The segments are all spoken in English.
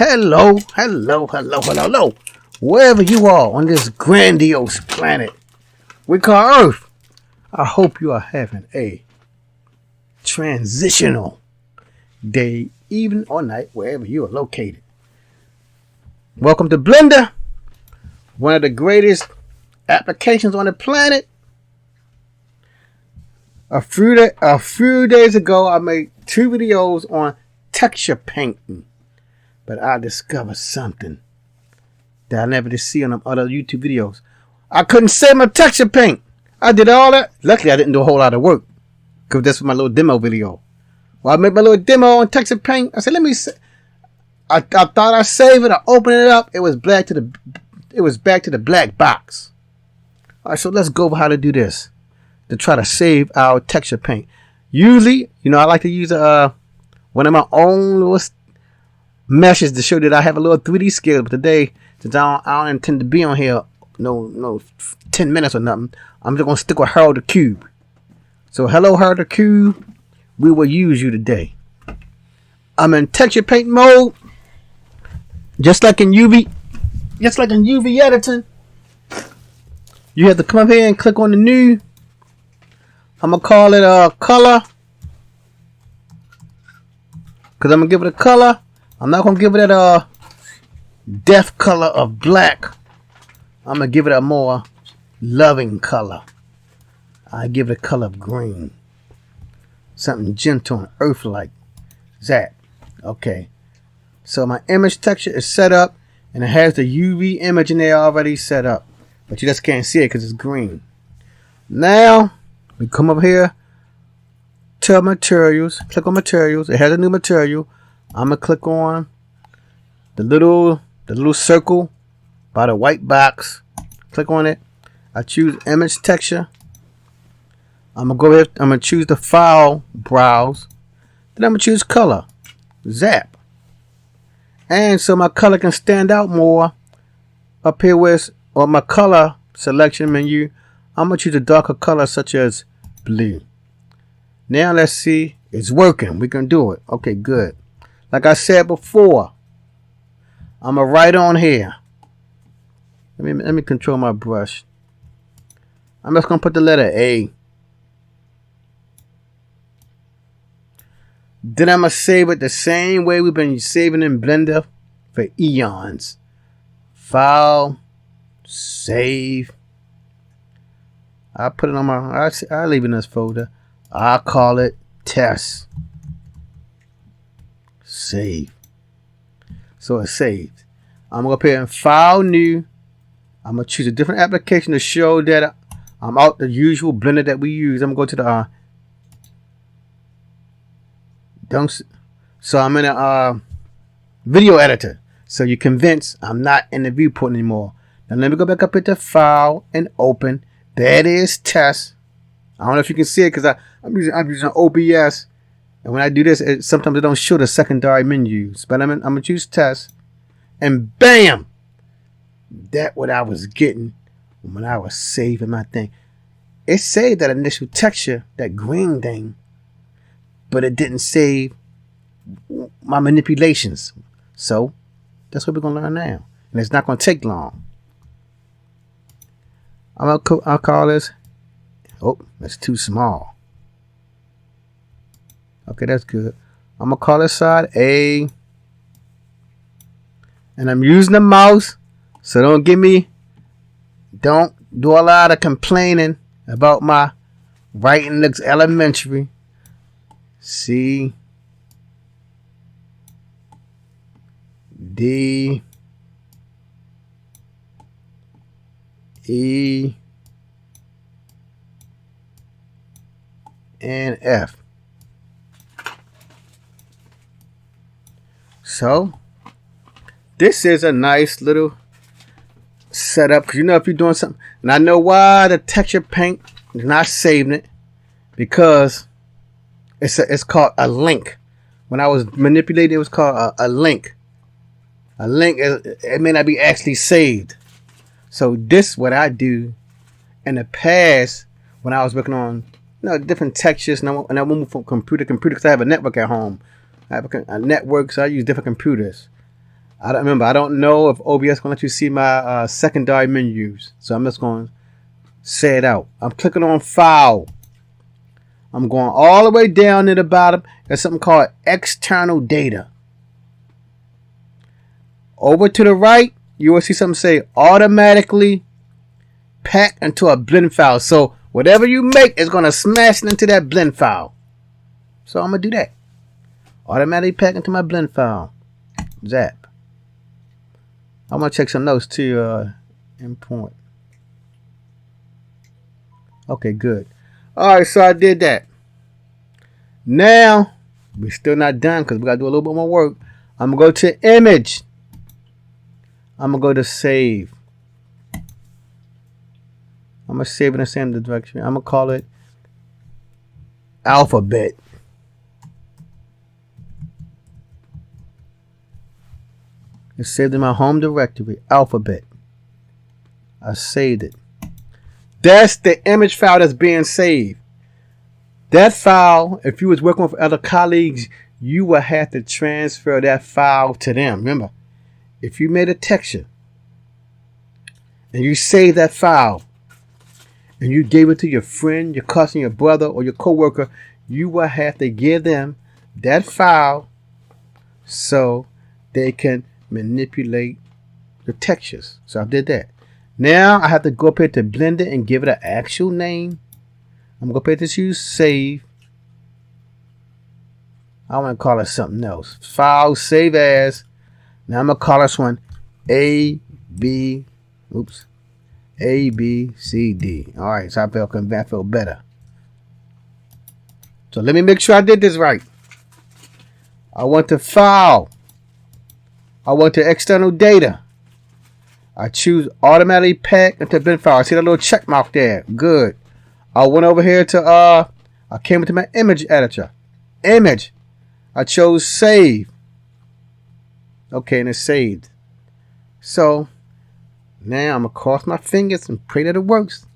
Hello, hello, hello, hello, hello. Wherever you are on this grandiose planet we call Earth, I hope you are having a transitional day, evening, or night, wherever you are located. Welcome to Blender, one of the greatest applications on the planet. A few days ago, I made 2 videos on texture painting, but I discovered something that I never did see on them other YouTube videos. I couldn't save my texture paint. I did all that. Luckily, I didn't do a whole lot of work because that's my little demo video. Well, I made my little demo on texture paint. I said, let me. I thought I saved it. I opened it up. It was back to the black box. All right, so let's go over how to do this to try to save our texture paint. Usually, I like to use one of my own little meshes to show that I have a little 3D skill. But today, since I don't intend to be on here no 10 minutes or nothing, I'm just gonna stick with Harold the Cube. So hello, Harold the Cube. We will use you today. I'm in texture paint mode, just like in UV editing. You have to come up here and click on the new. I'm gonna call it color, because I'm gonna give it a color. I'm not gonna give it a death color of black. I'm gonna give it a more loving color. I give it a color of green, something gentle and earth-like. That. Okay. So my image texture is set up, and it has the UV image in there already set up, but you just can't see it because it's green. Now we come up here to materials. Click on materials. It has a new material. I'm gonna click on the little circle by the white box. Click on it. I choose image texture. I'm gonna go ahead. I'm gonna choose the file browse. Then I'm gonna choose color. Zap. And so my color can stand out more up here with my color selection menu. I'm gonna choose a darker color such as blue. Now let's see. It's working. We can do it. Okay, good. Like I said before, I'm gonna write on here. Let me control my brush. I'm just gonna put the letter A. Then I'm gonna save it the same way we've been saving in Blender for eons. File, save. I put it on I leave it in this folder. I call it test. Save. So it's saved. I'm gonna go up here and file new. I'm gonna choose a different application to show that I'm out the usual Blender that we use. I'm gonna go to the so I'm in a video editor. So you're convinced I'm not in the viewport anymore. Now let me go back up into file and open. That is test. I don't know if you can see it because I'm using OBS, and when I do this, sometimes it don't show the secondary menus. But I'm gonna choose test, and bam, that's what I was getting when I was saving my thing. It saved that initial texture, that green thing, but it didn't save my manipulations. So that's what we're gonna learn now, and it's not gonna take long. I'll call this. Oh, that's too small. Okay, that's good. I'm gonna call this side A, and I'm using the mouse, so don't do a lot of complaining about my writing looks elementary. C, D, E, and F. So this is a nice little setup, because if you're doing something, and I know why the texture paint is not saving it, because it's called a link. When I was manipulating, it was called a link. A link, it may not be actually saved. So this is what I do in the past when I was working on different textures, and I move from computer to computer because I have a network at home. I have a network, so I use different computers. I don't remember. I don't know if OBS gonna let you see my secondary menus, so I'm just going to say it out. I'm clicking on File. I'm going all the way down to the bottom. There's something called External Data. Over to the right, you will see something say Automatically Pack into a blend file. So whatever you make is gonna smash into that blend file. So I'm gonna do that. Automatically pack into my blend file. Zap. I'm gonna check some notes to import. Okay, good. Alright, so I did that. Now, we're still not done because we gotta do a little bit more work. I'm gonna go to Image. I'm gonna go to Save. I'm gonna save in the same direction. I'm gonna call it Alphabet. It's saved in my home directory, Alphabet. I saved it. That's the image file that's being saved. That file, if you was working with other colleagues, you will have to transfer that file to them. Remember, if you made a texture and you saved that file and you gave it to your friend, your cousin, your brother, or your coworker, you will have to give them that file so they can manipulate the textures. So I did that. Now I have to go up here to Blender and give it an actual name. I'm going to go up here to choose Save. I want to call it something else. File, Save As. Now I'm going to call this one A, B, C, D. Alright, so I feel better. So let me make sure I did this right. I want the file. I want the external data. I choose automatically pack into blend file. I see that little check mark there. Good. I went over here to I came into my image editor. Image. I chose save. Okay, and it's saved. So now I'm gonna cross my fingers and pray that it works.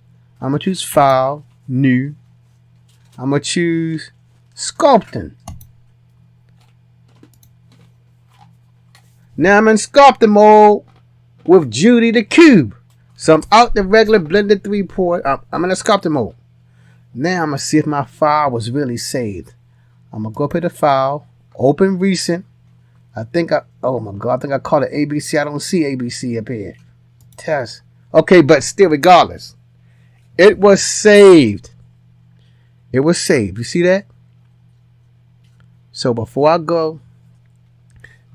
I'm gonna choose file, new. I'm gonna choose sculpting. Now I'm in sculpting mode with Judy the Cube. So I'm out the regular Blender 3 port. I'm in a sculpting mode. Now I'm going to see if my file was really saved. I'm going to go up here to File, Open Recent. Oh my God, I think I called it ABC. I don't see ABC up here. Test. Okay, but still, regardless, it was saved. It was saved. You see that? So before I go,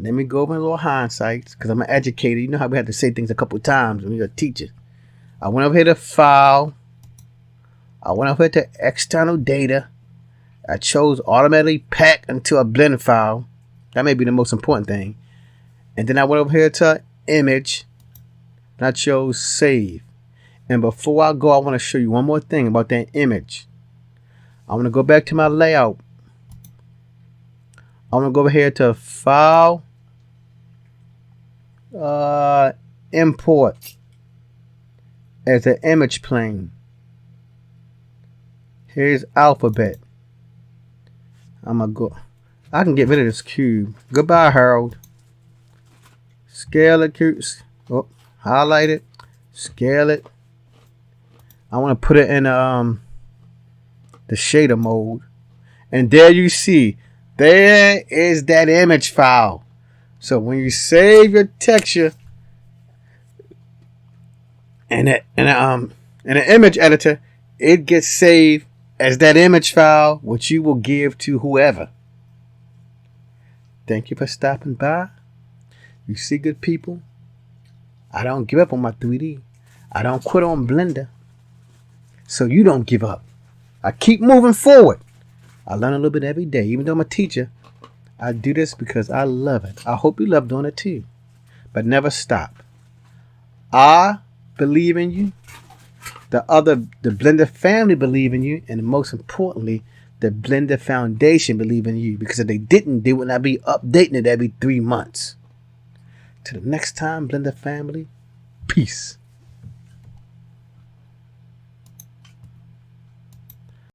let me go over a little hindsight, because I'm an educator. You know how we have to say things a couple times when you're a teacher. I went over here to File. I went over here to External Data. I chose Automatically Pack into a blend file. That may be the most important thing. And then I went over here to Image. And I chose Save. And before I go, I want to show you one more thing about that image. I want to go back to my layout. I want to go over here to File. Import as an image plane. Here's Alphabet. I'm gonna go. I can get rid of this cube. Goodbye, Harold. Scale it, cube. Oh, highlight it. Scale it. I want to put it in the shader mode. And there you see. There is that image file. So when you save your texture in an image editor, it gets saved as that image file, which you will give to whoever. Thank you for stopping by. You see, good people, I don't give up on my 3D. I don't quit on Blender. So you don't give up. I keep moving forward. I learn a little bit every day. Even though I'm a teacher, I do this because I love it. I hope you love doing it too. But never stop. I believe in you. The Blender family believe in you. And most importantly, the Blender Foundation believe in you. Because if they didn't, they would not be updating it every 3 months. Till the next time, Blender family, peace.